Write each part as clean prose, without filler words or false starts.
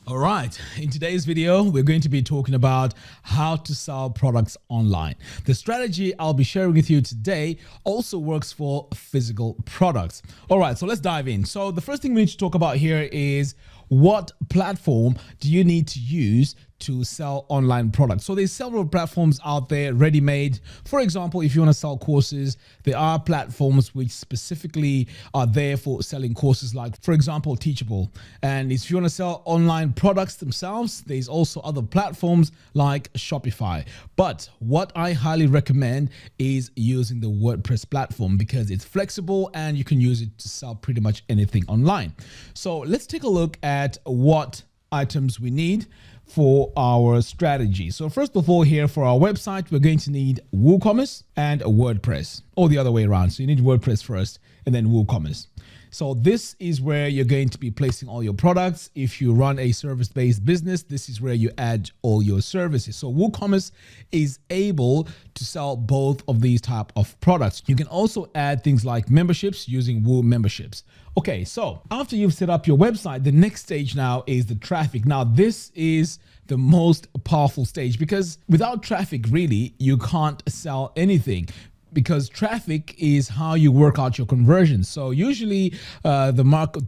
All right, in today's video, we're going to be talking about how to sell products online. The strategy I'll be sharing with you today also works for physical products. All right, so let's dive in. So the first thing we need to talk about here is what platform do you need to use to sell online products? So there's several platforms out there ready-made. For example, if you want to sell courses, there are platforms which specifically are there for selling courses, like, for example, Teachable. And if you want to sell online products themselves, there's also other platforms like Shopify. But what I highly recommend is using the WordPress platform because it's flexible and you can use it to sell pretty much anything online. So let's take a look at what items we need for our strategy. So first of all, here for our website, we're going to need WooCommerce and a WordPress, or the other way around. So you need WordPress first and then WooCommerce. So this is where you're going to be placing all your products. If you run a service-based business, this is where you add all your services. So WooCommerce is able to sell both of these type of products. You can also add things like memberships using Woo memberships. Okay, so after you've set up your website, the next stage now is the traffic. Now, this is the most powerful stage because without traffic, really, you can't sell anything, because traffic is how you work out your conversions. So usually the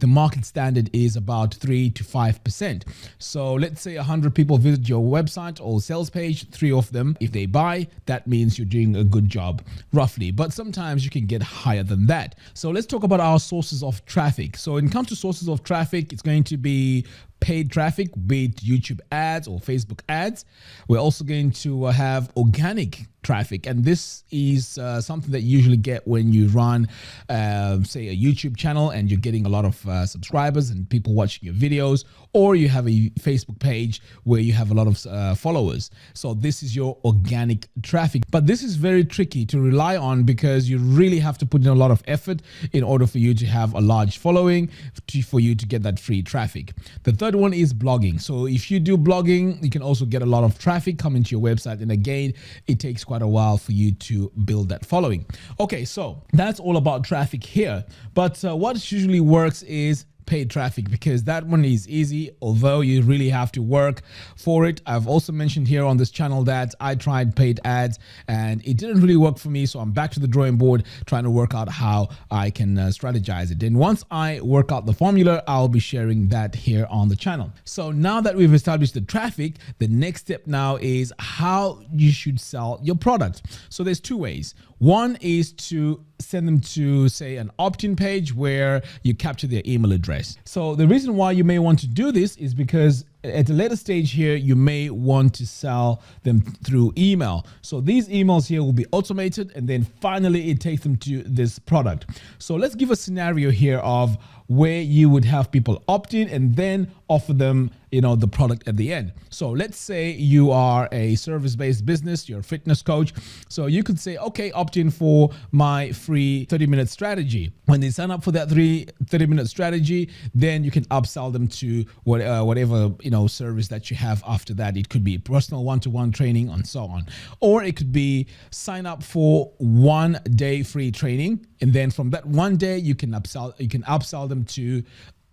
market standard is about 3 to 5%. So let's say 100 people visit your website or sales page, 3 of them, if they buy, that means you're doing a good job, roughly. But sometimes you can get higher than that. So let's talk about our sources of traffic. So when it comes to sources of traffic, it's going to be paid traffic, be it YouTube ads or Facebook ads. We're also going to have organic traffic, and this is something that you usually get when you run say a YouTube channel and you're getting a lot of subscribers and people watching your videos, or you have a Facebook page where you have a lot of followers. So this is your organic traffic, but this is very tricky to rely on because you really have to put in a lot of effort in order for you to have a large following, for you to get that free traffic. The third one is blogging. So if you do blogging, you can also get a lot of traffic coming to your website, and again, it takes quite a while for you to build that following. Okay, so that's all about traffic here, but what usually works is paid traffic, because that one is easy, although you really have to work for it. I've also mentioned here on this channel that I tried paid ads and it didn't really work for me. So I'm back to the drawing board trying to work out how I can strategize it. And once I work out the formula, I'll be sharing that here on the channel. So now that we've established the traffic, the next step now is how you should sell your product. So there's 2 ways. One is to send them to, say, an opt-in page where you capture their email address. So the reason why you may want to do this is because at a later stage here, you may want to sell them through email. So these emails here will be automated, and then finally it takes them to this product. So let's give a scenario here of where you would have people opt in and then offer them, the product at the end. So let's say you are a service-based business, you're a fitness coach. So you could say, okay, opt in for my free 30-minute strategy. When they sign up for that 30-minute strategy, then you can upsell them to whatever, service that you have after that. It could be personal one-to-one training and so on. Or it could be sign up for 1 day free training. And then from that 1 day, you can upsell them to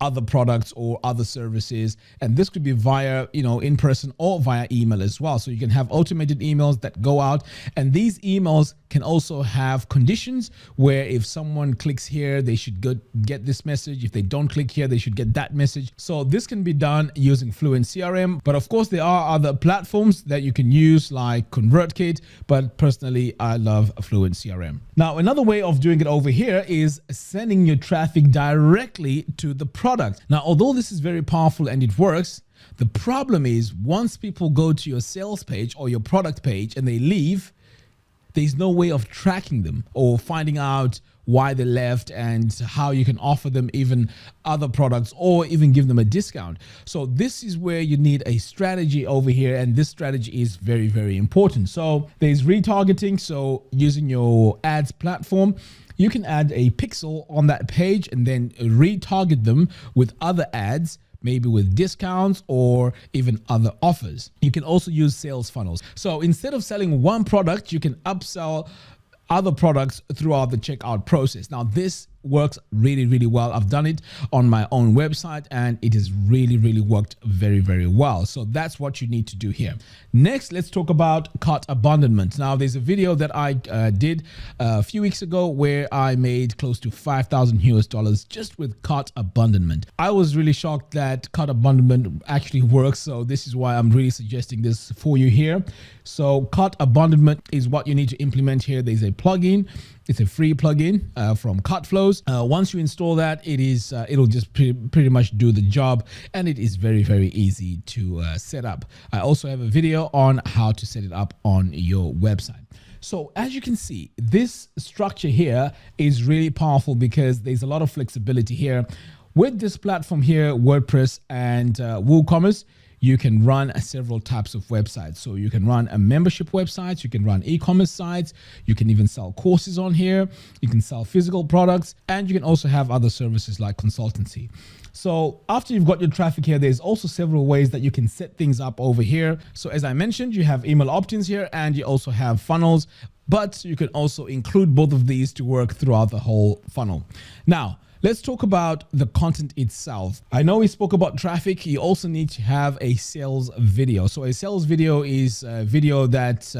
other products or other services, and this could be via in person or via email as well. So you can have automated emails that go out, and these emails can also have conditions where if someone clicks here, they should get this message. If they don't click here, they should get that message. So this can be done using Fluent CRM, but of course there are other platforms that you can use like ConvertKit, but personally I love Fluent CRM. Now another way of doing it over here is sending your traffic directly to the product. Now, although this is very powerful and it works, the problem is once people go to your sales page or your product page and they leave, there's no way of tracking them or finding out why they left and how you can offer them even other products or even give them a discount. So this is where you need a strategy over here, and this strategy is very, very important. So there's retargeting. So using your ads platform, you can add a pixel on that page and then retarget them with other ads, maybe with discounts or even other offers. You can also use sales funnels. So instead of selling one product, you can upsell other products throughout the checkout process. Now, this works really, really well. I've done it on my own website and it has really, really worked very, very well. So that's what you need to do here. Next, let's talk about cart abandonment. Now, there's a video that I did a few weeks ago where I made close to $5,000 just with cart abandonment. I was really shocked that cart abandonment actually works. So this is why I'm really suggesting this for you here. So cart abandonment is what you need to implement here. There's a plugin. It's a free plugin from Cartflows. Once you install that, it'll just pretty much do the job, and it is very, very easy to set up. I also have a video on how to set it up on your website. So as you can see, this structure here is really powerful because there's a lot of flexibility here. With this platform here, WordPress and WooCommerce, you can run several types of websites. So you can run a membership website, you can run e-commerce sites, you can even sell courses on here, you can sell physical products, and you can also have other services like consultancy. So after you've got your traffic here, there's also several ways that you can set things up over here. So as I mentioned, you have email opt-ins here and you also have funnels, but you can also include both of these to work throughout the whole funnel. Now, let's talk about the content itself. I know we spoke about traffic. You also need to have a sales video. So a sales video is a video that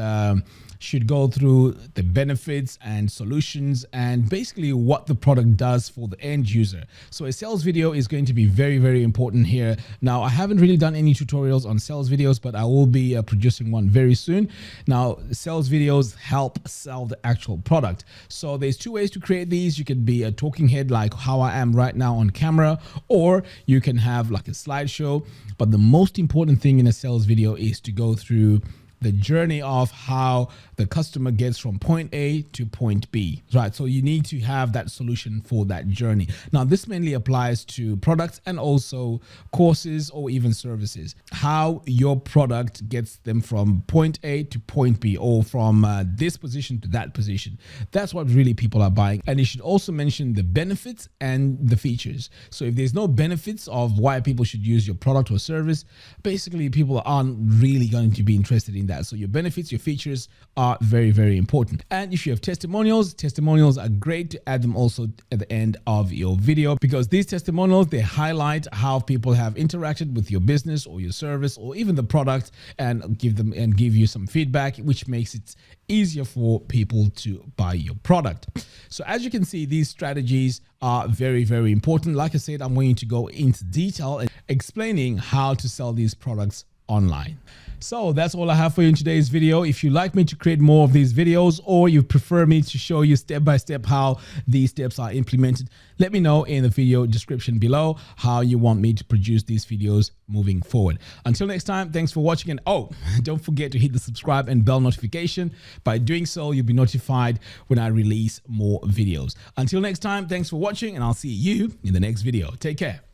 should go through the benefits and solutions and basically what the product does for the end user. So a sales video is going to be very, very important here. Now, I haven't really done any tutorials on sales videos, but I will be producing one very soon. Now, sales videos help sell the actual product. So there's two ways to create these. You can be a talking head like how I am right now on camera, or you can have like a slideshow. But the most important thing in a sales video is to go through the journey of how the customer gets from point A to point B, right? So you need to have that solution for that journey. Now, this mainly applies to products and also courses or even services. How your product gets them from point A to point B, or from this position to that position. That's what really people are buying. And you should also mention the benefits and the features. So if there's no benefits of why people should use your product or service, basically people aren't really going to be interested in that. So your benefits, your features are very, very important. And if you have testimonials are great to add them also at the end of your video, because these testimonials, they highlight how people have interacted with your business or your service or even the product, and give you some feedback, which makes it easier for people to buy your product. So as you can see, these strategies are very, very important. Like I said, I'm going to go into detail and explaining how to sell these products online. So that's all I have for you in today's video. If you'd like me to create more of these videos, or you prefer me to show you step by step how these steps are implemented, let me know in the video description below how you want me to produce these videos moving forward. Until next time, thanks for watching. And oh, don't forget to hit the subscribe and bell notification. By doing so, you'll be notified when I release more videos. Until next time, thanks for watching, and I'll see you in the next video. Take care.